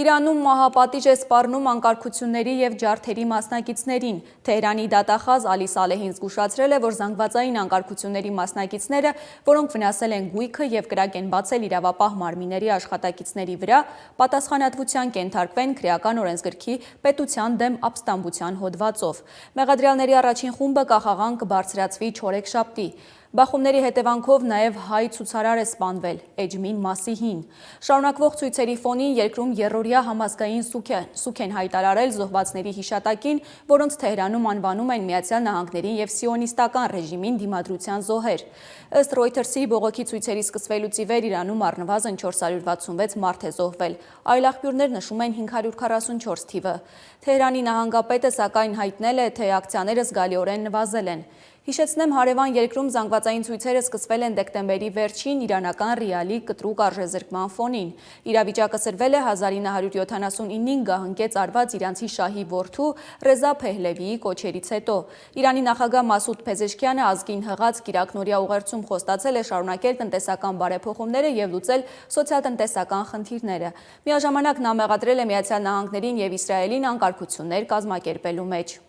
Իրանում մահապատիժ է սպառնում անկարգությունների և ջարդերի մասնակիցներին։ Թեհրանի դատախազ Ալի Սալեհին զգուշացրել է, որ զանգվածային անկարգությունների մասնակիցները, որոնք վնասել են գույքը և կրակ են բացել իրավապահ մարմինների աշխատակիցների վրա, պատասխանատվության կենթարկվեն քրեական օրենսգրքի պետության դեմ ապստամբության հոդվածով։ Մեղադրյալների առաջին խումբը կախաղան կբարձրացվի չորեքշաբթի։ Բախումների հետևանքով նաև հայ ցուցարար է սպանվել Էջմին Մասիհին։ Շարունակվող ցույցերի ֆոնին երկրում երրորդյա համազգային սուք են հայտարարել զոհվածների հիշատակին, որոնց Թեհրանում անվանում են Միացյալ Նահանգներին և սիոնիստական ռեժիմին դիմադրության զոհեր։ Ըստ Reuters-ի բողոքի ցույցերի սկսվելուց ի վեր Իրանում առնվազն 466 մարդ է զոհվել։ Այլ աղբյուրներ նշում են 544 թիվը։ Թեհրանի նահանգապետը սակայն հայտնել է, թե ակցիաները զգալիորեն նվազել են։ Հիշեցնեմ, հարևան երկրում զանգվածային ցույցերը սկսվել են դեկտեմբերի վերջին իրանական ռիալի կտրուկ արժեզրկման ֆոնին։ Իրավիճակը սրվել է 1979 գահընկեց արված իրանցի շահի որդու Ռեզա Փեհլևիի կոչերից հետո։ Իրանի նախագահ Մասուդ Փեզեշքյանը ազգին հղած կիրակնօրյա ուղերձում խոստացել է շարունակել տնտեսական բարեփոխումները և լուծել սոցիալ-տնտեսական խնդիրները։ Միաժամանակ նա մեղադրել է Միացյալ Նահանգներին և Իսրայելին անկարգություններ կազմակերպելու մեջ։